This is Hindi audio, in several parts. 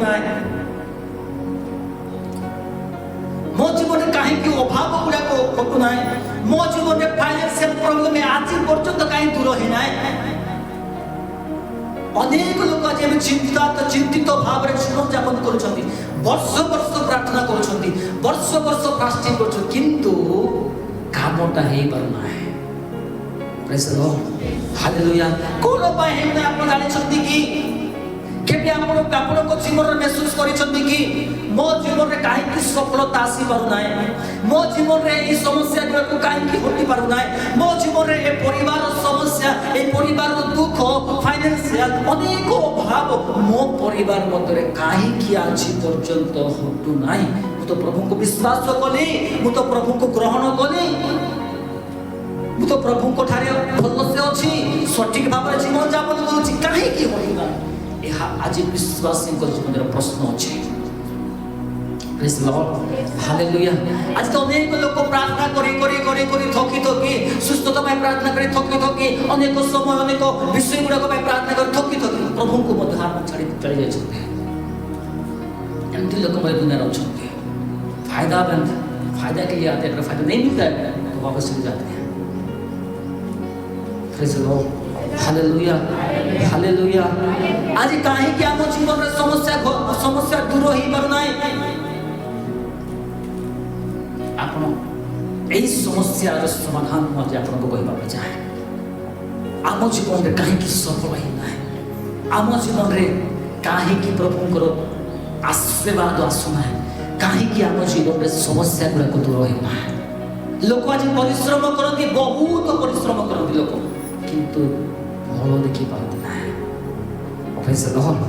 ना मो जीवन कहीं अभाव गुड़ाक घटू ना मो जीवन फाइनेंशियल प्रॉब्लम आज पर्यंत कहीं दूर होना अनेक लोक आज चिंतित भाव में जीवन यापन कर वर्ष वर्ष प्रार्थना कर वर्ष वर्ष फास्टिंग कर किंतु कामटा हो पारना है प्रेज द लॉर्ड हालेलुया कोन पाए हेना आपण जानि छथि कि केबे आपण जीवन रे महसूस करि छथि कि मो जीवन रे काहे कि सफलता आसी पारु नाय मो जीवन रे ई समस्या को काहे कि हटि पारु नाय मो जीवन रे ए परिवार समस्या ए परिवार दुख फाइनेंशियल अनेक अभाव मो परिवार मध्य रे काहे कि आज पर्यंत हटु नाय मु तो प्रभु को विश्वास कली मु तो प्रभु को ग्रहण कली मु तो प्रभु को ठारे भल से अछि सठिक भाव रे जीवन यापन करूछि काहे कि होइना एहा आज विश्वासी को जीवन रे प्रश्न अछि प्रेज द लॉर्ड हालेलुया आज तो अनेक लोक प्रार्थना करी थकी सुस्थता में प्रार्थना करी थकी अनेक समय अनेक विषय गुडा में प्रार्थना करी थकी प्रभु को मध्य हाथ छाड़ी चली जाय छथि एंती लोक में दुनिया रे छथि फायदा के लिए आते हैं फायदा नहीं मिलता है तो वापस चले जाते हैं praise the Lord hallelujah hallelujah आज काहे कि हम जीवन रे समस्या दूर होई पार नाही आपण एई समस्या रो समाधान मजे आपण को कहबा चाहे आम जीवन रे काहे कि सफल होई नाही आम जीवन रे काहे कि प्रभु को आशीर्वाद आसु नाही काहे कि आम जीवन रे समस्या गुला को दूर होई नाही लोक आज परिश्रम करती बहुत परिश्रम करती लोक किंतु भलो देखि पाते ना प्रेज द लॉर्ड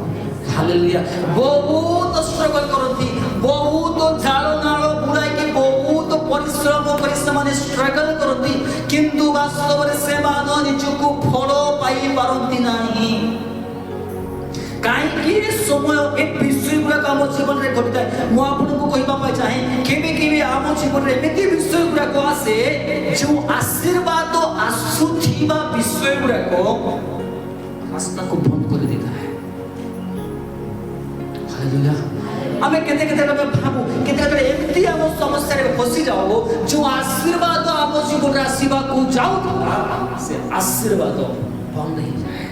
हालेलुया बहुत स्ट्रगल करती बहुत झाल नाल बुलाई कि बहुत परिश्रम करी से स्ट्रगल करती किंतु वास्तव में से मानो निजको फल पाई पारंती नाही काहे कि समय एक विषय गुला हम जीवन रे घटता मु आपन को कहबा पाई चाहे केबे हम जीवन रे एति विषय गुला को आसे जो आशीर्वाद आसुथिबा विषय गुला को रास्ता को बंद कर देता है हालेलुया हमें केते भाबू केते एमती हम समस्या रे फसी जाओ जो आशीर्वाद हम जीवन रे आसीबा को जाऊ से आशीर्वाद बंद नहीं जाए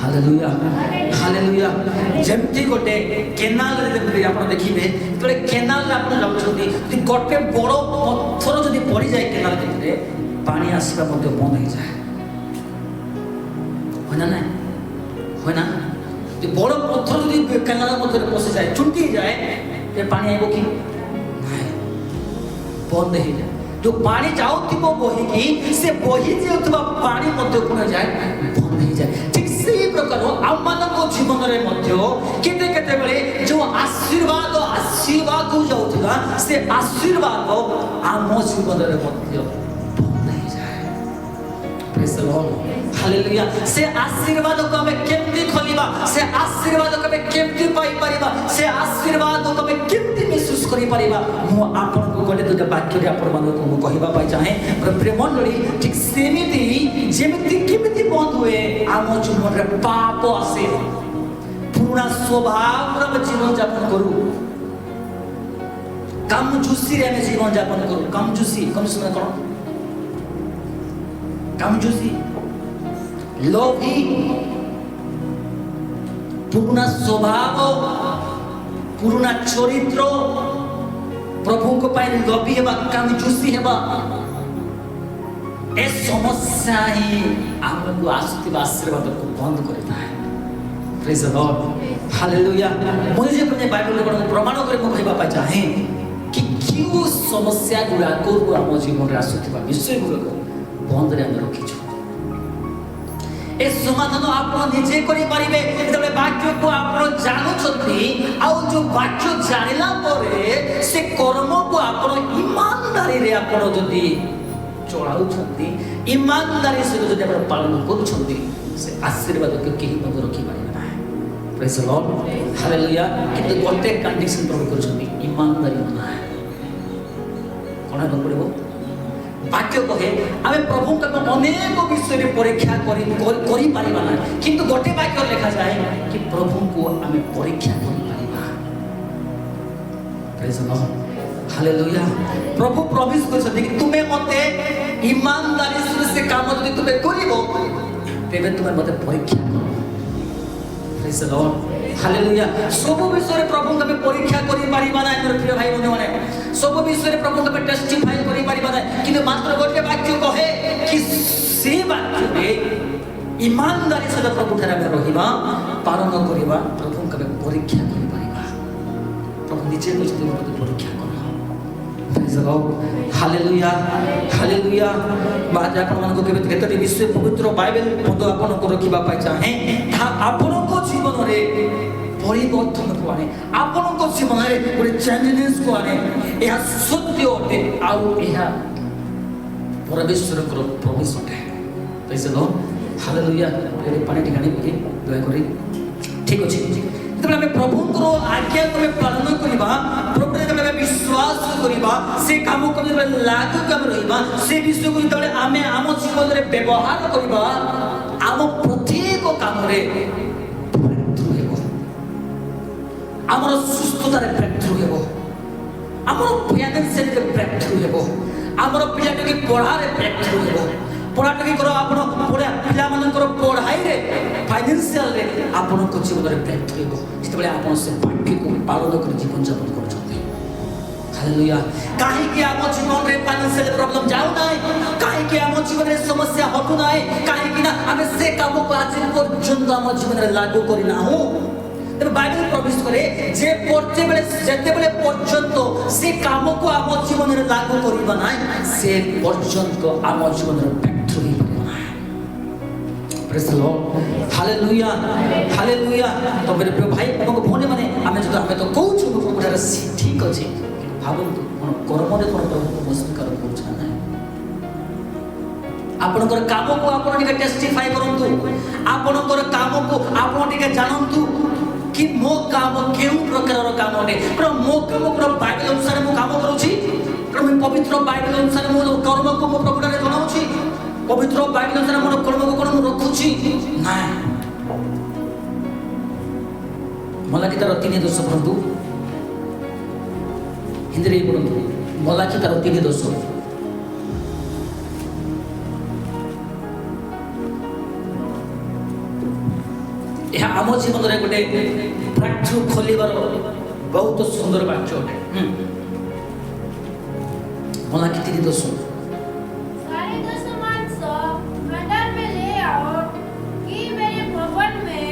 हालेलुया हालेलुया जेमती गोटे केनाल रे आपण देखिबे तले केनाल रे आपण जाउछथि कि गोटे बड़ पत्थर जदी पड़ी जाए केनाल भितरे पानी आसीबा मध्ये बंद हो जाए होना ना होना तो बड़ पत्थर जदी केनाल मध्ये पसि जाए चुंटी जाए ते पानी आइबो कि नहीं बंद हो जाए जो पानी जाउथिबो बही कि से बही जेउथबा पानी मध्ये कोन जाए बंद हो जाए ठीक से प्रकार आमनको जीवन रे मध्ये केते बेले जो आशीर्वाद को जाउथिबा से आशीर्वाद आम जीवन रे मध्ये बंद हो जाए प्रेज द लॉर्ड हालेलुया से आशीर्वाद को हमें केमती खोलिबा से आशीर्वाद को हमें केमती पाई परिबा से आशीर्वाद को हमें केमती महसूस करि परिबा मु आपन को गोटे दुटा वाक्य रे आपन मन को कहबा पाई चाहे प्रिय मंडली ठीक सेमिति जेमिति केमिति बंद हुए आम जीवन रे पाप आसे पूर्ण स्वभाव रे जीवन यापन करू कामजूसी रे हम जीवन यापन करू कामजूसी कम सुना करो कामजूसी लोभी पूर्ण स्वभाव पूर्ण चरित्र प्रभु को पाई लोभी हेबा कामजूसी हेबा ए समस्या ही हमको आसुतिबा आशीर्वाद को बंद करता है प्रेज द लॉर्ड हालेलुया मुझे अपने बाइबल को प्रमाण करे को कहबा पाई चाहे कि क्यों समस्या गुडा को हम जीवन रे आसुतिबा विषय गुडा को बंद रे हम रखी छु ए समाधान आप निजे करि परिबे जबले वाक्य को आप जानो छथि आ जो वाक्य जानिला परे से कर्म को आप ईमानदारी रे आप जदी चलाउ छथि ईमानदारी से जदी आप पालन करू छथि से आशीर्वाद के केही मत रखि पारिबे ना प्रेज द लॉर्ड हालेलुया किंतु गोटे कंडीशन प्रभु करू छथि ईमानदारी ना कोना न पड़िबो वाक्य कहे आमे प्रभु का अनेक विषय में परीक्षा करी पारिबा ना किंतु गोटे वाक्य लिखा जाए कि प्रभु को आमे परीक्षा करी पारिबा। Praise the Lord hallelujah. प्रभु प्रॉमिस करछथि कि तुमे मते ईमानदारी से काम जदि तुमे करिवो तेबे तुमे मते परीक्षा करो। Praise the Lord hallelujah. सब विषय प्रभु का परीक्षा करी पारिबा ना मोर प्रिय भाई बंधु माने सब विषय प्रभु का टेस्टिफाई करी पारिबा ना किंतु मात्र गोटे वाक्य कहे कि से वाक्य में ईमानदारी से प्रभु ठारे में रहिबा पालन करिबा प्रभु का परीक्षा करी पारिबा। प्रभु निजे को मते परीक्षा करो। Praise the Lord hallelujah hallelujah. बाज आपण मन को केते विषय पवित्र बाइबल पद आपण को रखिबा पाइ चाहे ता आपण को जीवन रे परिवर्तन को आने आपण को जीवन रे गोटे चेंजेस को आने यह सत्य अटे आउ यह परमेश्वर को प्रॉमिस अटे। Praise the Lord hallelujah. ये पानी ठिकाने के दया करी ठीक अछि जब हमें प्रभु को आज्ञा को पालन करिबा प्रभु रे विश्वास करिबा से काम को लागू काम रहिबा से विषय को जब आमे आम जीवन रे व्यवहार करिबा आम प्रत्येक काम रे आमर सुस्थता रे ब्रेकथ्रू हेबो आमर फाइनेंशियल रे ब्रेकथ्रू हेबो आमर पिला के पढ़ा रे ब्रेकथ्रू हेबो पढ़ा के करो आपण पढ़ा पिला मन करो पढ़ाई रे फाइनेंशियल रे आपण को जीवन रे ब्रेकथ्रू हेबो जेतबे आपण से पाठ्य को पालन कर जीवन यापन करछथि। हालेलुया। काहे कि आम जीवन रे फाइनेंशियल प्रॉब्लम जाउ नाय काहे कि आम जीवन रे समस्या हटु नाय काहे कि ना हमें से काम को आज पर्यंत आम जीवन रे लागू करिना हो तब बाइबल प्रॉमिस करे जे पढ़ते बेले जेते बेले पर्यंत से काम को आम जीवन रे लागू करिबा नाय से पर्यंत आम जीवन रे ब्रेकथ्रू ही बना। Praise the Lord hallelujah hallelujah. तो मेरे प्रिय भाई हमको भोने माने हमें जो हमें तो कहू छु प्रभु ठीक अछि भाबंतु कोन कर्म रे कोन प्रभु को स्वीकार करछ ना आपनकर काम को आपन टिके टेस्टिफाई करंतु आपनकर काम को आपन टिके जानंतु कि मो काम केउ प्रकार काम ने पर मो काम पर बाइबल अनुसार मो काम करूची पर मैं पवित्र बाइबल अनुसार मो कर्म को मो प्रभु रे जनाउची पवित्र बाइबल अनुसार मो कर्म को कोन रखुची ना मला की तार 3 दोष बंधु हिंदी रे बोलंतु मला की तार 3 दोष यह आम जीवन रे गोटे ब्रेकथ्रू खोलिबार बहुत सुंदर वाक्य अटे। मला किती दोष सारे दोष मानसो मंदिर में ले आओ कि मेरे भवन में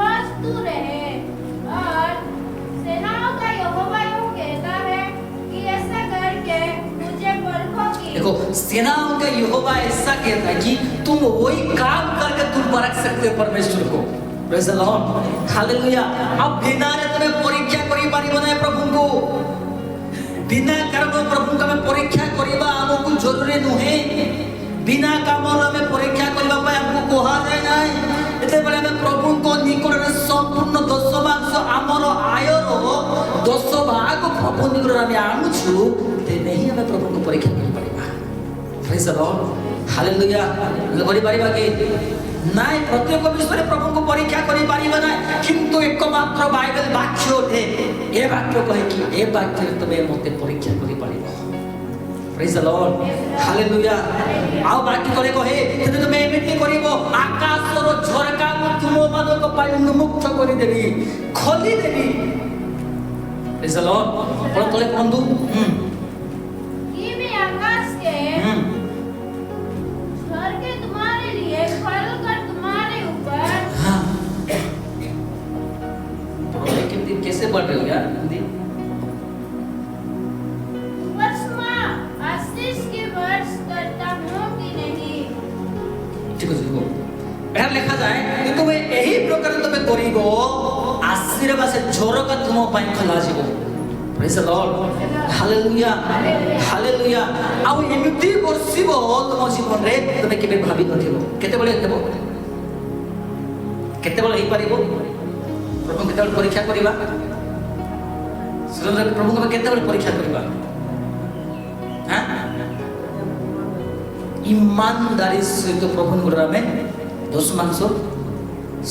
वस्तु रहे और सेनाओं का यहोवा यूं कहता है कि ऐसा करके मुझे परखोगी। देखो सेनाओं का यहोवा ऐसा कहता है कि तुम वही काम करके तुम परख सकते हो परमेश्वर को। Praise the Lord hallelujah. अब बिना रे तुम्हें परीक्षा करी पारिबो ना प्रभु को बिना कर्म प्रभु का में परीक्षा करिबा हमको जरूरी नहे बिना काम में परीक्षा करिबा पय हमको कहा जाय नाय एते बेले हम प्रभु को निकट रे संपूर्ण दशमांश हमर आयर दशभाग प्रभु निकट रे हम आनुछु ते नहीं हम प्रभु को परीक्षा करि Paribas. Praise the Lord hallelujah. करि पारिबा कि नाय प्रत्येक विषय प्रभु को परीक्षा करि पारिबा ना किंतु एकमात्र बाइबल वाक्य है ए वाक्य कहे कि ए वाक्य तबे मते परीक्षा करि पारिबो। Praise the Lord hallelujah. आ वाक्य करे कहे जे तमे एमिति करिवो आकाश रो झरका को तुम मानक पाइ उन्मुक्त करि देबी खोली देबी। प्रेज द लॉर्ड पर तले बंधु कि मैं आकाश के स्वर्ग तुम्हारे लिए फल कर तुम्हारे ऊपर लेकिन कैसे बढ़ रहे हो यार हिंदी आशीष के वर्ष करता हूं कि नहीं। ठीक है देखो एटा लिखा जाए कि तुम यही प्रकार तुम करिवो आशीर्वाद से झरका तुम पाई खला जीवो। Praise the Lord hallelujah hallelujah. आ एमिति वर्षिबो तुम जीवन रे तुम केबे भाबी नथिबो केते बेले हेबो केते बेले हे परिबो प्रभु केते बेले परीक्षा करिबा सुरेंद्र प्रभु को केते बेले परीक्षा करिबा हां ईमानदारी सहित प्रभु आमे दशमांश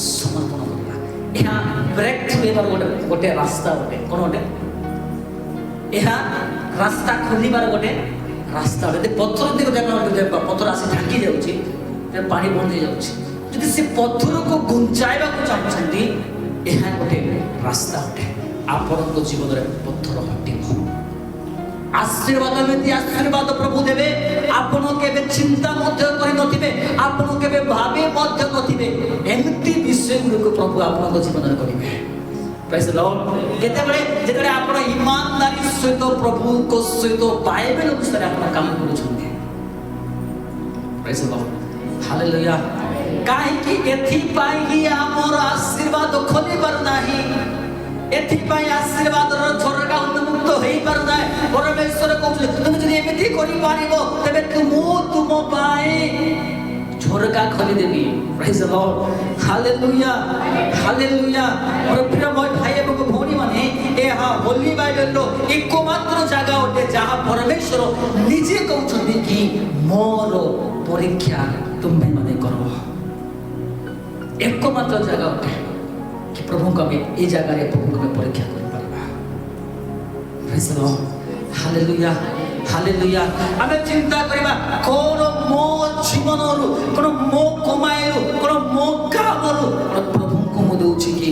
समर्पण करवा यहाँ ब्रेक थ्रू एबार गोटे रास्ता गोटे कौन गोटे यहाँ रास्ता खोलिबार गोटे रास्ता गोटे पत्थर देखो पत्थर आसी ढाकी जाउची पानी बंद हो जाउची यदि से पत्थर को गुंचाइबा को चाहछंती यहाँ गोटे रास्ता गोटे आपन को जीवन रे पत्थर हटिबो आशीर्वाद में आशीर्वाद प्रभु देवे आपन केबे चिंता मध्य करि नथिबे आपन केबे भाबे मध्य नथिबे एमती विषय को प्रभु आपन को जीवन रे करिवे प्रेज द लॉर्ड जेतेबेले आपन ईमानदारी सहित प्रभु को सहित बाइबल अनुसार आपन काम करूछन्ते प्रेज द लॉर्ड हालेलुया काहे कि एथि पाई ही हमर आशीर्वाद खोलिबार नाही एथि पाई आशीर्वाद रो झरका उन्मुक्त होई पार ना परमेश्वर कहउछ तुम जदि एमिति करि पारिबो तबे तुम पाए झरका खोली देबी praise the Lord hallelujah hallelujah और प्रिय भाई एवं भौणी माने एहा होली बाइबल रो एकमात्र जगह ओटे जहां परमेश्वर निजे कहउछन्ती कि मोर परीक्षा तुमे माने करो एकमात्र जगह ओटे कि प्रभु को हमें ए जगह रे प्रभु को परीक्षा कर परबा praise the Lord hallelujah hallelujah हमें चिंता करबा कोन मो जीवन रु कोन मो कमाई रु कोन मो काम रु प्रभु को मो दउछि कि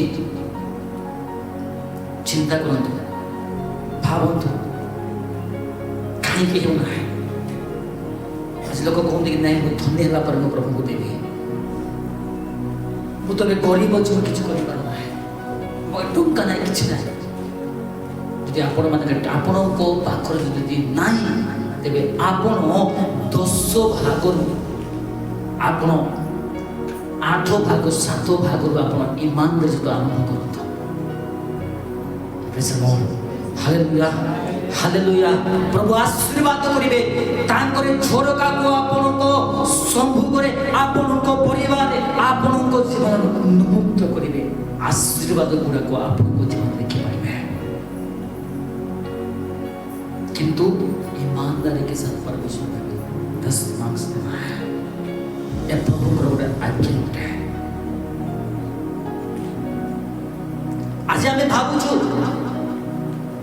चिंता करंतु भावंतु काहे के हो ना आज लोग कहते कि नहीं मैं धन्य होला पर प्रभु को देबी मु तो गरीब अच्छी किसी कर टंका ना कि जी आपण मैंने आपण को पाखर जी ना तेरे आपण 10 भाग आपण 8 भाग 7 भाग आपण ईमानदारी सहित आरंभ करत praise the Lord hallelujah hallelujah प्रभु आशीर्वाद करिवे तांकर झरका को आपण को संभु करे आपण को परिवार आपण को जीवन उन्मुक्त करिवे आशीर्वाद गुड़ा को आपण को जीवन देखि पाइबे किंतु ईमानदारी के साथ परमेश्वर ने 10 मार्क्स देना है ये प्रभु को आज्ञा है आज हमें भाबु छु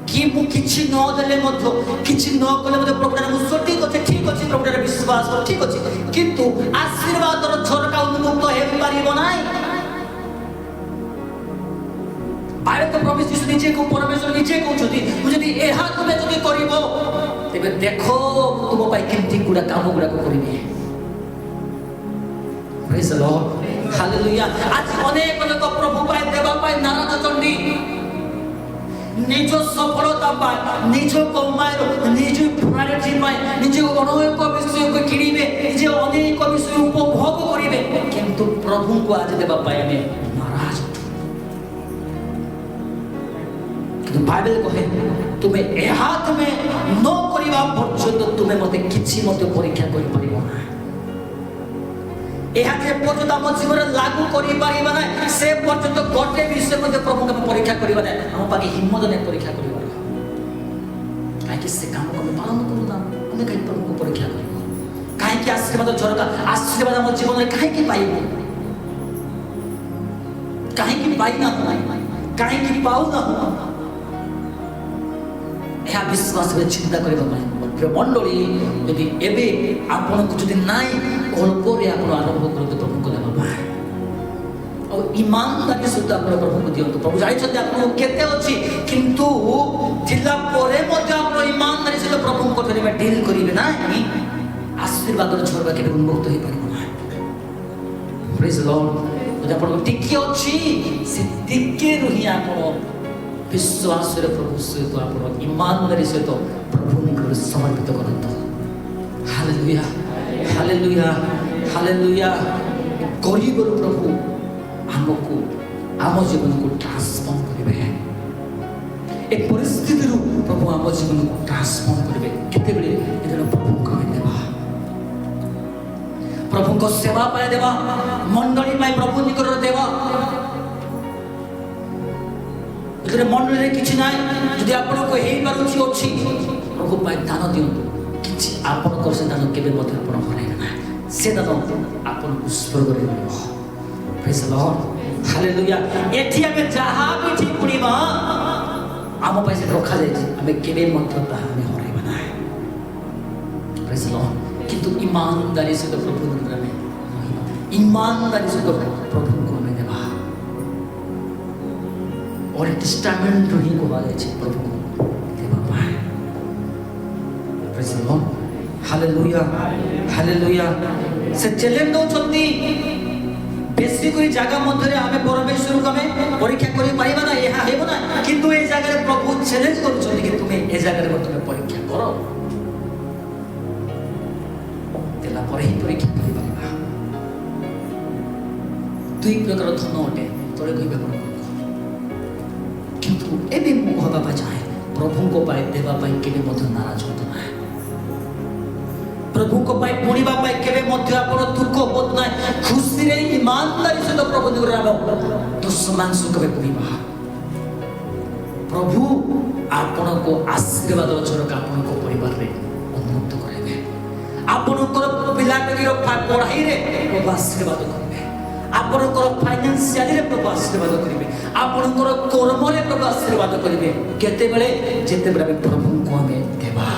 कि मु किछि न देले मध्य किछि न कले मध्य प्रभुर मु सठी ठीक अछि प्रभुर विश्वास कर ठीक अछि किंतु आशीर्वाद रो झरका उन्मुक्त हे पारिबो नाही बारे तो प्रभु यीशु निजे को परमेश्वर निजे कहउछथि मु जदि एहा तुमे जदि करिवो तेबे देखो तुम पाई केमति गुडा काम गुडा को करिबे प्रेज द लॉर्ड हालेलुया आज अनेक लोक प्रभु पाई देवा पाई नाराज चंडी निज सफलता पाए निज कमाई निज प्रायोरिटी पाए निज अनेक विषय को किणिबे निज अनेक विषय उपभोग करिवे किंतु प्रभु को आज देबा पाए हमें नाराज किंतु बाइबल कहे तुमे ए हाथ में न करिबा पर्यंत तुमे मते किछि मते परीक्षा करि परिबो ना एहा जे पर्यंत हम जीवन लागू करि परिबा ना से पर्यंत गोटे विषय मते प्रभु के परीक्षा करिबा ना हम पाके हिम्मत ने परीक्षा करिबा काहे कि से काम को पालन करू ना हमें काहे प्रभु को परीक्षा करिबो काहे कि आशीर्वाद झरका आशीर्वाद हम जीवन में काहे कि पाइबो काहे कि पाइ ना काहे कि पाउ ना यह विश्वास में चिंता करबा प्रिय मंडली यदि एबे आपन को जदि नाई अल्प रे आपन आरंभ करते प्रभु को देबा पाए और ईमानदारी सहित आपन प्रभु को दियंतु प्रभु जाय छथि आपन केते अछि किंतु जिला परे मध्ये आपन ईमानदारी सहित प्रभु को थरे में डील करिवे नाही आशीर्वाद रो छोड़बा के उन्मुक्त होई परिबो ना प्रेज द लॉर्ड जदि आपन टिके अछि से टिके रही आपन विश्वास रे प्रभु सहित आपण ईमानदारी सहित प्रभु को समर्पित करत हालेलुया हालेलुया हालेलुया गरीब प्रभु हमको आम जीवन को ट्रांसफॉर्म करिवे एक परिस्थिति रू प्रभु आम जीवन को ट्रांसफॉर्म करिवे केते बेले एदर प्रभु को देबा प्रभु को सेवा पाए देबा मंडली पाए प्रभु निकर देबा जदि मंडली किछि नाही जदि आपन को हेई पारुछि अछि प्रभु पाए दान दियंतु किछि ଆପଣଙ୍କର ସେ ଦାନ କେବେ ମଧ୍ୟ ଆପଣ ହରାଇବେ ନାହିଁ। ସେ ଦାନ ଆପଣଙ୍କୁ ସ୍ୱର୍ଗରେ ମିଳିବ। ପ୍ରେଜ୍ ଦ ଲର୍ଡ, ହାଲେଲୁୟା। ଏଠି ଆମେ ଯାହା ବି ଏଠି ପୁଣିବା ଆମ ପାଇଁ ସେ ରଖାଯାଇଛି, ଆମେ କେବେ ମଧ୍ୟ ତାହା ଆମେ ହରାଇବା ନାହିଁ। ପ୍ରେଜ୍ ଦ ଲର୍ଡ। କିନ୍ତୁ ଇମାନଦାରୀ ସହିତ ପ୍ରଭୁଙ୍କୁ ଆମେ ରହିବା, ଇମାନଦାରୀ ସହିତ ପ୍ରଭୁଙ୍କୁ ଆମେ ଦେବା। ଓଲ୍ଡ ଟେଷ୍ଟାମେଣ୍ଟରୁ ହିଁ କୁହାଯାଇଛି ପ୍ରଭୁଙ୍କୁ ଦେବା ପାଇଁ। ପ୍ରେଜ୍ ଦ ଲର୍ଡ, ହାଲେଲୁୟା, ହାଲେଲୁୟା। ସେ ଚ୍ୟାଲେଞ୍ଜ ଦଉଛନ୍ତି, ବେଶୀ କରି ଜାଗା ମଧ୍ୟରେ ଆମେ ପରମେଶ୍ୱରକୁ ଆମେ ପରୀକ୍ଷା କରିପାରିବା ନା, ଏହା ହେବ ନା। କିନ୍ତୁ ଏ ଜାଗାରେ ପ୍ରଭୁ ଚ୍ୟାଲେଞ୍ଜ କରୁଛନ୍ତି କି ତୁମେ ଏ ଜାଗାରେ ତୁମେ ପରୀକ୍ଷା କର, ଦେଲା ପରେ ହିଁ ପରୀକ୍ଷା କରିପାରିବା। ଦୁଇ ପ୍ରକାର ଧନ ଅଟେ, ତଳେ କହିବେ ଆପଣ। କିନ୍ତୁ ଏବେ ମୁଁ କହିବା ପାଇଁ ଚାହେଁ, ପ୍ରଭୁଙ୍କ ପାଇଁ ଦେବା ପାଇଁ କେବେ ମଧ୍ୟ ନାରାଜ ହୁଅନ୍ତୁ ନାହିଁ। ପ୍ରଭୁଙ୍କ ପାଇଁ ପୁଣିବା ପାଇଁ କେବେ ମଧ୍ୟ ଆପଣ ଦୁଃଖ ବୋଧ ନାହିଁ। ଖୁସିରେ ଇମାନଦାରୀ ସହିତ ପ୍ରଭୁଙ୍କର ନାମ ଦଶମାଂଶ କେବେ ପୁଣିବା। ପ୍ରଭୁ ଆପଣଙ୍କୁ ଆଶୀର୍ବାଦର ଝରକା ଆପଣଙ୍କ ପରିବାରରେ ଉନ୍ମୁକ୍ତ କରିବେ। ଆପଣଙ୍କର ପିଲାଟିର ପଢ଼ାଇରେ ପ୍ରଭୁ ଆଶୀର୍ବାଦ କରିବେ। ଆପଣଙ୍କର ଫାଇନାନ୍ସିଆଲିରେ ପ୍ରଭୁ ଆଶୀର୍ବାଦ କରିବେ। ଆପଣଙ୍କର କର୍ମରେ ପ୍ରଭୁ ଆଶୀର୍ବାଦ କରିବେ। କେତେବେଳେ? ଯେତେବେଳେ ଆମେ ପ୍ରଭୁଙ୍କୁ ଆମେ ଦେବା।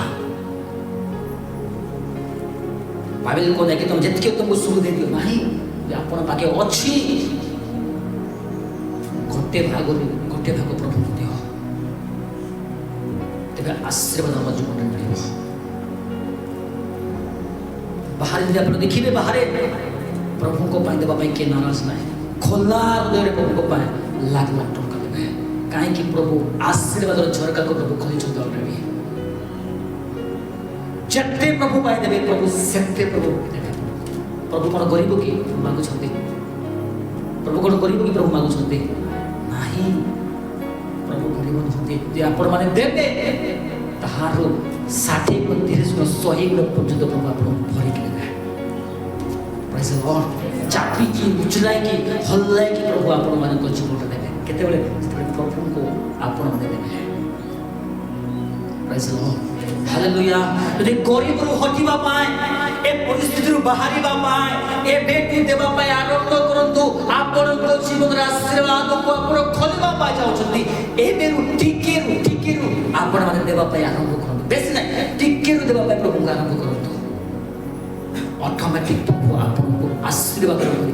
ବାଇବେଲ କହେ କି ତମେ ଯେତିକି ତୁମକୁ ସୁଖ ଦେଇଦିଅ ନାହିଁ, ଆପଣ ପାଖେ ଅଛି ଗୋଟେ ଭାଗ ପ୍ରଭୁଙ୍କୁ ଦିଅ, ତେବେ ଆଶୀର୍ବାଦ ଆମ ଜୀବନରେ ମିଳିବ। ବାହାରେ ଯଦି ଆପଣ ଦେଖିବେ, ବାହାରେ ପ୍ରଭୁଙ୍କ ପାଇଁ ଦେବା ପାଇଁ କିଏ ନାରାଜ ନାହିଁ। ଖୋଲା ହୃଦୟରେ ପ୍ରଭୁଙ୍କ ପାଇଁ ଲାଖ ଲାଖ ଟଙ୍କା ଦେବେ। କାହିଁକି? ପ୍ରଭୁ ଆଶୀର୍ବାଦର ଝରକାକୁ ପ୍ରଭୁ ଖୋଲିଛନ୍ତି ଅଲରେଡି। ଯେତେ ପ୍ରଭୁ ପାଇଁ ଦେବେ, ପ୍ରଭୁ ସେତେ ପ୍ରଭୁ ଦେବେ। ପ୍ରଭୁ କ'ଣ ଗରିବ କି ମାଗୁଛନ୍ତି? ପ୍ରଭୁ କ'ଣ ଗରିବ କି ପ୍ରଭୁ ମାଗୁଛନ୍ତି? ନାହିଁ, ପ୍ରଭୁ ଗରିବ ନୁହନ୍ତି। ଯେ ଆପଣମାନେ ଦେବେ, ତାହାର 60 ଗୁଣ 30 ଗୁଣ 100 ଗୁଣ ପର୍ଯ୍ୟନ୍ତ ପ୍ରଭୁ ଆପଣଙ୍କୁ ଭରିକି ଦେବେ। ପ୍ରେଜ୍ ଦ ଲର୍ଡ। ଚାପିକି ଉଛୁଲାଇକି ହଲାଇକି ପ୍ରଭୁ ଆପଣମାନଙ୍କ ଜୀବନଟା ଦେବେ। କେତେବେଳେ? ଯେତେବେଳେ ପ୍ରଭୁଙ୍କୁ ଆପଣମାନେ ଦେବେ। ପ୍ରେଜ୍ ଦ ଲର୍ଡ, ହାଲେଲୁୟା। ଯଦି ଗରିବରୁ ହଟିବା ପାଇଁ, ଏ ପରିସ୍ଥିତିରୁ ବାହାରିବା ପାଇଁ, ଏବେଠୁ ଦେବା ପାଇଁ ଆରମ୍ଭ କରନ୍ତୁ। ଆପଣଙ୍କ ଜୀବନର ଆଶୀର୍ବାଦକୁ ଆପଣ ଖୋଲିବା ପାଇଁ ଚାହୁଁଛନ୍ତି, ଏବେରୁ ଟିକେରୁ ଆପଣମାନେ ଦେବା ପାଇଁ ଆରମ୍ଭ କରନ୍ତୁ। ବେଶୀ ନାହିଁ, ଟିକେରୁ ଦେବା ପାଇଁ ପ୍ରଭୁଙ୍କୁ ଆରମ୍ଭ କରନ୍ତୁ। ଅଟୋମେଟିକ୍ ପ୍ରଭୁ ଆପଣଙ୍କୁ ଆଶୀର୍ବାଦ କରିବେ।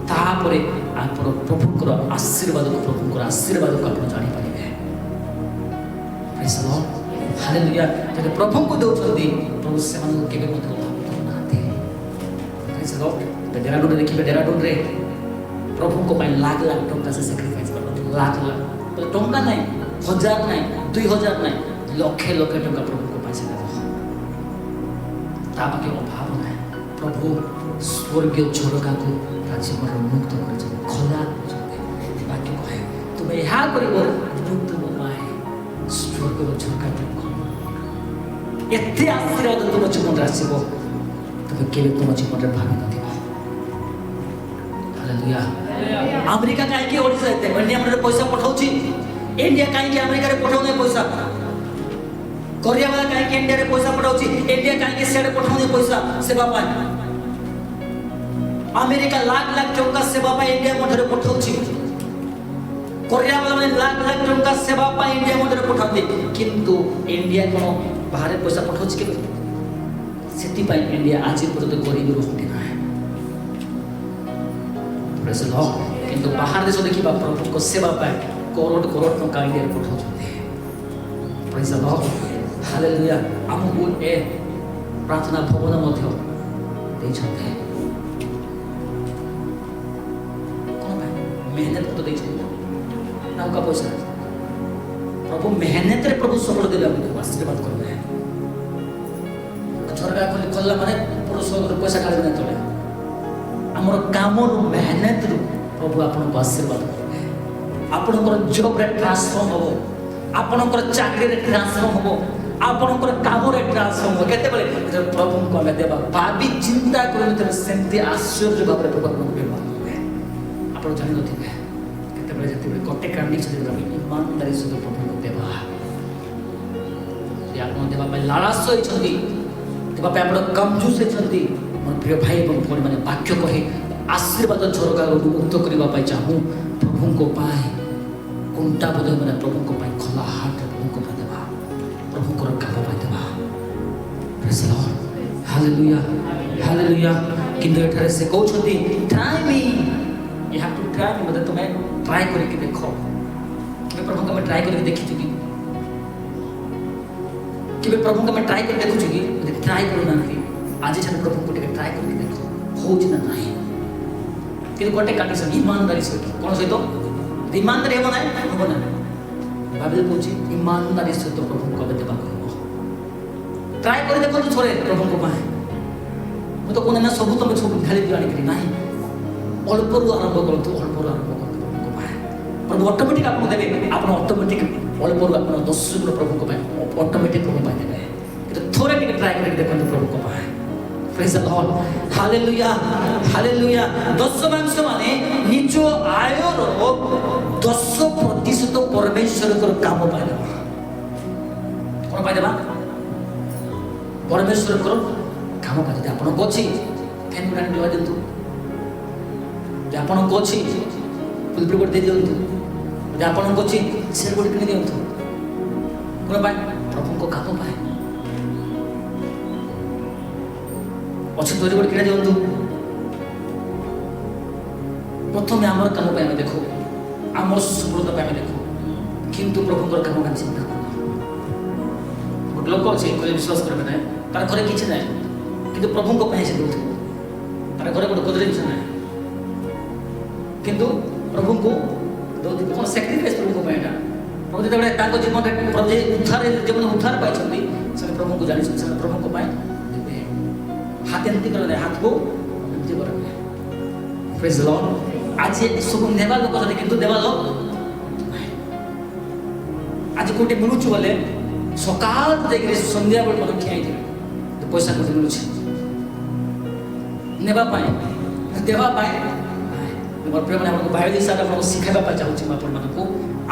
ତାପରେ ଆପଣ ପ୍ରଭୁଙ୍କର ଆଶୀର୍ବାଦକୁ ଆପଣ ଜାଣିପାରିବେ। ପ୍ରେଜ୍ ଦ ଲର୍ଡ, ହାଲେଲୁୟା। ଯଦି ପ୍ରଭୁଙ୍କୁ ଦେଉଛନ୍ତି, ପ୍ରଭୁ ସେମାନଙ୍କୁ କେବେ ମଧ୍ୟ ଅଭାବ କରୁନାହାନ୍ତି। ପ୍ରେଜ୍ ଦ ଲର୍ଡ। ଡେରାଡୁନରେ ଦେଖିବେ, ଡେରାଡୁନରେ ପ୍ରଭୁଙ୍କ ପାଇଁ ଲାଖ ଲାଖ ଟଙ୍କା ସେ ସାକ୍ରିଫାଇସ୍ କରନ୍ତି। ଲାଖ ଲାଖ ଟଙ୍କା ନାହିଁ, 1000 ନାହିଁ, 2000 ନାହିଁ, ଲକ୍ଷେ ଲକ୍ଷେ ଟଙ୍କା ପ୍ରଭୁଙ୍କ ପାଇଁ ସେ ଦେବ। ତା ପାଖେ ଅଭାବ ନାହିଁ। ପ୍ରଭୁ ସ୍ୱର୍ଗୀୟ ଝରକାକୁ ତା ଜୀବନରେ ଉନ୍ମୁକ୍ତ କରିଛନ୍ତି, ଖୋଲା କରିଛନ୍ତି। ବାକ୍ୟ କହେ, ତୁମେ ଏହା କରିବ, ମୁଁ ତୁମ ପାଇଁ ସ୍ୱର୍ଗର ଝରକାକୁ ଖୋଲିବି। ଏତେ ଆଶୀର୍ବାଦ ତୁମ ଜୀବନରେ ଆସିବ, ତୁମେ କେବେ ତୁମ ଜୀବନରେ ଭାବିନଥିବ। ହାଲେଲୁୟା। ଆମେରିକା କାହିଁକି ଓଡ଼ିଶା ଏତେ ଇଣ୍ଡିଆ ମନରେ ପଇସା ପଠାଉଛି? ଇଣ୍ଡିଆ କାହିଁକି ଆମେରିକାରେ ପଠାଉନି ପଇସା? କୋରିଆ ବାଲା କାହିଁକି ଇଣ୍ଡିଆରେ ପଇସା ପଠାଉଛି? ଇଣ୍ଡିଆ କାହିଁକି ସିଆଡ଼େ ପଠାଉନି ପଇସା ସେବା ପାଇଁ? ଆମେରିକା ଲାଖ ଲାଖ ଟଙ୍କା ସେବା ପାଇଁ ଇଣ୍ଡିଆ ମଧ୍ୟରେ ପଠାଉଛି। କୋରିଆ ବାଲା ମାନେ ଲାଖ ଲାଖ ଟଙ୍କା ସେବା ପାଇଁ ଇଣ୍ଡିଆ ମଧ୍ୟରେ ପଠାନ୍ତି। କିନ୍ତୁ ଇଣ୍ଡିଆ କ'ଣ ବାହାରେ ପଇସା ପଠାଉଛି କେବେ? ସେଥିପାଇଁ ଇଣ୍ଡିଆ ଆଜି ପର୍ଯ୍ୟନ୍ତ ଗରିବରୁ ହଟି ନାହିଁ। କିନ୍ତୁ ବାହାର ଦେଶ ଦେଖିବା, ପ୍ରଭୁଙ୍କ ସେବା ପାଇଁ କରୋଡ଼ କରୋଡ଼ ଟଙ୍କା ଇଣ୍ଡିଆରେ ପଠାଉଛନ୍ତି। ପ୍ରେଜ୍ ଦ ଲର୍ଡ, ହାଲେଲୁୟା। ଆମକୁ ଏ ପ୍ରାର୍ଥନା ଭବନ ମଧ୍ୟ ଦେଇଛନ୍ତି। କ'ଣ ପାଇଁ? ମେହନତ ତ ଦେଇଛନ୍ତି, ନାଉକା ପଇସା। ପ୍ରଭୁ ମେହନତରେ ପ୍ରଭୁ ସଫଳ ଦେବେ, ଆମକୁ ଆଶୀର୍ବାଦ କରିବେ। ଝରକା ଖୋଲିଲା ମାନେ ପୁରୁଷର ପଇସା କାଢ଼ିବେ ନା ତଳେ। ଆମର କାମରୁ ମେହନତରୁ ପ୍ରଭୁ ଆପଣଙ୍କୁ ଆଶୀର୍ବାଦ କରିବେ। ଆପଣଙ୍କର ଜବ୍ରେ ଟ୍ରାନ୍ସଫର୍ମ ହେବ, ଆପଣଙ୍କର ଚାକିରିରେ ଟ୍ରାନ୍ସଫର୍ମ ହେବ, ଆପଣଙ୍କର କାମରେ ଟ୍ରାନ୍ସଫର୍ମ ହେବ। କେତେବେଳେ? ପ୍ରଭୁଙ୍କୁ ଆମେ ଦେବା। ଭାବି ଚିନ୍ତା କରିନଥିବେ, ସେମିତି ଆଶ୍ଚର୍ଯ୍ୟ ଭାବରେ ପ୍ରଭୁ ଆପଣଙ୍କୁ ବ୍ୟବହାର କରିବେ। ଆପଣ ଜାଣିନଥିବେ କେତେବେଳେ, ଯେତେବେଳେ ଗୋଟେ କାଣ୍ଡି ଆମେ ଇମାନଦାରୀ ସହିତ ପ୍ରଭୁଙ୍କୁ ଦେବା। ଆପଣ ଦେବା ପାଇଁ ଲାଳସ ହୋଇଛନ୍ତି, तेज आप कंजूस होती मोर प्रिय भाई और भौणी मैंने वाक्य कहे आशीर्वाद झरका मुक्त करने चाहूँ प्रभु को पाए कुंटा बोध मैंने प्रभु को पाए खोला हाथ प्रभु को पाई देवा प्रभु को काम पाई देवा praise the Lord hallelujah hallelujah किंतु एठारे से कहउछथि try me you have to try me मतलब तुम्हें ट्राई करके देखो कि प्रभु को मैं ट्राई करके देखि छी कि प्रभु को मैं ट्राई करके देखु छी कि ट्राई करू ना आज जन प्रभु को ट्राई करके देखो हो ना नहीं कि गोटे कंडीशन ईमानदारी सहित कौन सहित ईमानदारी हम ना हम ना बाइबल कहूँ ईमानदारी सहित प्रभु को देवा ट्राई कर देखो थोड़े प्रभु को पाए मुझे कहना ना सब तुम सब ढाली आनिक ना अल्प आरंभ करूँ अल्प आरंभ कर प्रभु को पाए प्रभु ऑटोमेटिक आपको देवे आप ऑटोमेटिक अल्प आप 10 गुण प्रभु को पाए ऑटोमेटिक प्रभु पाई देवे थोड़े टिके ट्राई करके देखो प्रभु को पाए praise the Lord hallelujah hallelujah 10 माने निज आयर 10% परमेश्वर को काम पाई देबा कोन पाई देबा परमेश्वर को काम पाई दे आपण गोछि फैन ब्रांड दिवा देंतु जे आपण गोछि पुलपि कोड दे दियंतु जे आपण गोछि शेयर कोड किने दियंतु कोन पाई प्रभु को काम पाए अच्छे तोरी गोटे किना दिंतु प्रथम आम कम पर देखो आम सफलता पर देखो किंतु प्रभु कम का चिंता कर गोटे लोक अच्छे कोई विश्वास करेंगे ना तार घरे किसी ना कि प्रभु को से दूध तार घरे गोटे कदर जिन ना किंतु प्रभु को दौर कौन साक्रिफाइस प्रभु को प्रभु जो जीवन प्रभु उद्धार जीवन उद्धार पाई प्रभु को जानी प्रभु को हाथ एमती कर हाथ को एमती कर प्रेज द लॉर्ड आज सब नेवा लोक जदि किंतु देवा लोक आज कोटे मिलुछु बोले सकाल देकरे संध्या बेल मन खियाई दे पैसा को मिलुछि नेवा पाए देवा पाए मोर प्रेम ने हमको बाइबल हिसाब से हमको सिखाइबा पा चाहूछि आपण मानको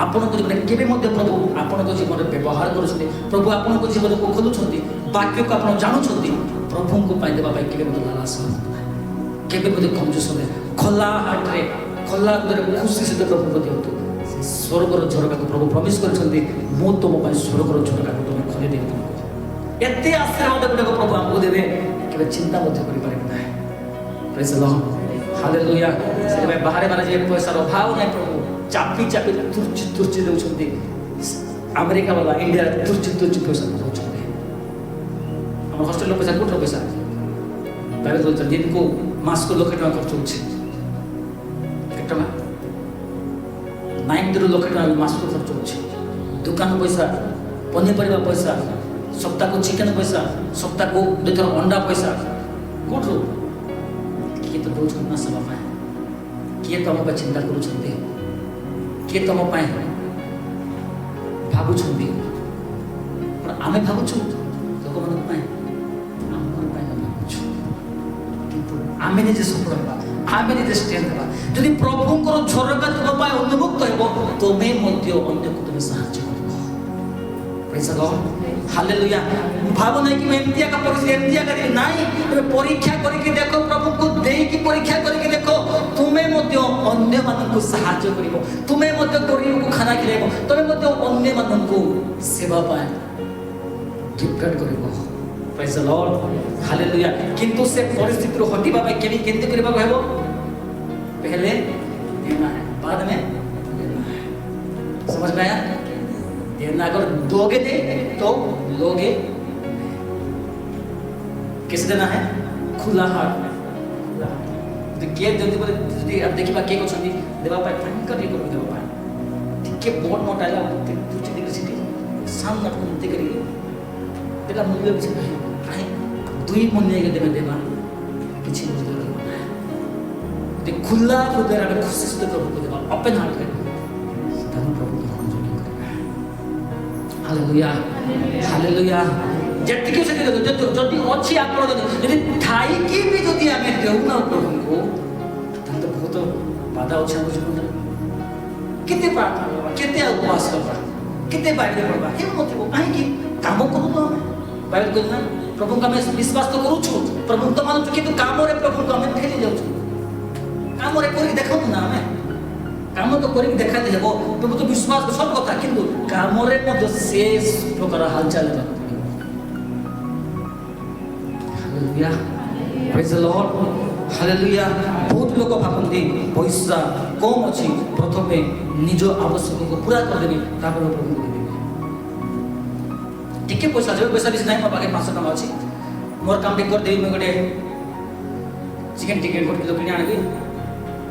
आपण को जीवन केबे मध्य प्रभु आपण को जीवन व्यवहार करूछथि प्रभु आपण को जीवन को खोलुछथि वाक्य को आपण जानुछथि प्रभु को पाई देबा भाई केबे मध्य लालसा केबे मध्य कंजूस होबे खोला हाथ रे खोला उदर खुशी से प्रभु को दियंतु स्वर्ग रो झरका को प्रभु प्रॉमिस करछथि मो तुम पाई स्वर्ग रो झरका को तुम खोले देबो एते आशीर्वाद गुडा प्रभु हमको देबे केबे चिंता मध्य करि पारे ना प्रेज द लॉर्ड हालेलुया से भाई बाहर माने जे पैसा रो भाव नै प्रभु चापी चापी तुर्ची देउछथि अमेरिका वाला इंडिया तुर्ची पैसा देउछथि हम हॉस्टल पैसा कोठर पैसा बाइबल बोलते दिन को मास को लक्ष टका खर्च होछि केटा 9 लक्ष टका मास को खर्च होछि दुकान पैसा पनीपरिया पैसा सप्ताह को चिकन पैसा सप्ताह को दुथर अंडा पैसा कोठर किए तो दोछ ना सब पाए किए तो हम चिंता करूछथि किए तुम भावुंट आम भावुँ लोक मान आम निजे सफल हाँ आम निजे स्ट्रेंथ हाँ जदि प्रभु झरका तुम उन्मुक्त हो तुम्हें अन्य को तुम साहाय्य हालेलुया भाव नहीं कि एमती एका परिस्थिति एमती एका नहीं तुम परीक्षा करके देखो प्रभु को देकी परीक्षा करके देखो तुम्हें अन्य मानक साहाय्य करिवो तुम्हें गरीब को खाना खिलाइबो तुम्हें अन्य मानक सेवा पाए गिफ्ट करिवो प्रेज द लॉर्ड हालेलुया किंतु से परिस्थिति रो हटिबा भाई केमती करबा कहबो पहले देना है बाद में लेना है समझ में आया देना अगर दोगे दे तो लोगे किसे देना है खुला हाथ तो के जल्दी बोले जल्दी अब देखिबा के को छंदी देवा पाए भयंकर ये करो देवा पाए ठीक के बोर्ड मोटाला तुची दिख सिटी साम नट को करी तेला मूल्य बिछ नहीं काहे दुई मन के देवे देवा किछि बुझे रहना है ते खुला हृदय रे खुशी से प्रभु को देवा ओपन हार्ट रे तब प्रभु को कंजूरी करबा हालेलुया हालेलुया जति से जदि अच्छी आपण जदि ठाई की भी जदि आमे देउना प्रभु को तब तो बहुत बाधा अछि हम जीवन केते प्रार्थना करबा केते उपवास करबा केते बाइबल पढ़बा हे मत काहे कि काम करू तो बाइबल कहना प्रभु को आम विश्वास तो करूँ प्रभु तो मानु कि काम प्रभु को आम फेली जाऊँ काम कर देखु ना आम काम तो कर देखा देव प्रभु तो विश्वास सब कथा किंतु काम शेष प्रकार हालचाल hallelujah praise the Lord hallelujah बहुत लोग भावती पैसा कम अच्छी प्रथमे निज आवश्यक को पूरा करदेवी प्रभु को देवी टिके पैसा जो पैसा बेसी ना मो पाखे 500 टका अच्छी मोर काम टिक करदेवी मुझे गोटे चिकेन टिकेट गोटे किलो किनी आनबी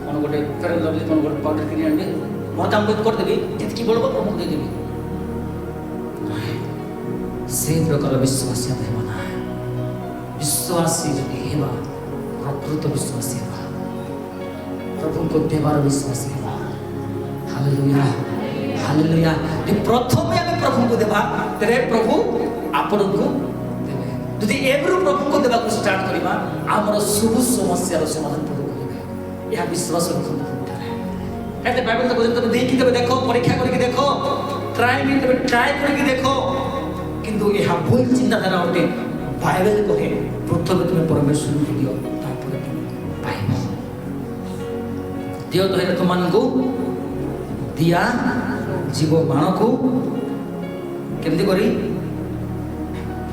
कौन गोटे फेर लवली कौन गोटे पाउडर किनी आनबी मोर काम करदेवी जितकी बड़ो प्रभु दे देवी से प्रकार विश्वासी हेबा ना विश्वासी जदि हेबा प्रकृत विश्वासी हेबा प्रभु को देवार विश्वासी हेबा हालेलुया हालेलुया जे प्रथमे आमे प्रभु को देबा तेरे प्रभु आपन को देबे जदि एवरु प्रभु को देबा को स्टार्ट करिबा हमर सब समस्या रो समाधान प्रभु करिबे यह विश्वास रखो कहते बाइबल तो बोलते देखि तबे देखो परीक्षा करके देखो ट्राई करके देखो किंतु यह भूल चिंताधारा होते बाइबल कहे प्रथमे तुम परमेश्वर को दियो तापर पाइबो दियो तो है तुमन को दिया जीव बाण को केमती करी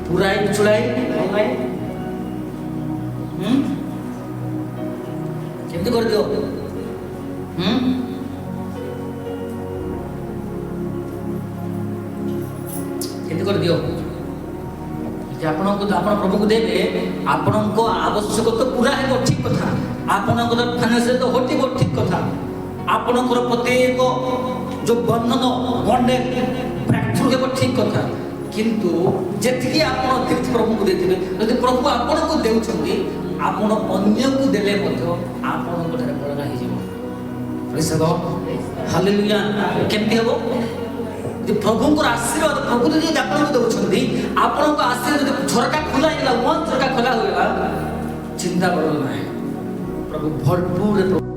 पुराई चुड़ाई केमती कर दियो केमती कर दियो आपण को आपण प्रभु को देबे आपण को आवश्यक तो पूरा है ठीक कथा आपण को फाइनेंशियल तो होती ठीक कथा आपण को प्रत्येक जो बंधन बंडे ब्रेकथ्रू हेब ठीक कथा किंतु जेतिकी आपण तीर्थ प्रभु को देथिबे यदि प्रभु आपण को देउछंती आपण अन्य को देले मध्य आपण को धरे बळगा हि जीव प्रेज गॉड हालेलुया केमती हेबो जे प्रभु को आशीर्वाद प्रभु जे आपण को देउछंती आपण को आशीर्वाद जे झरका खुला हिला वन झरका खुला होइला चिंता करो ना प्रभु भरपूर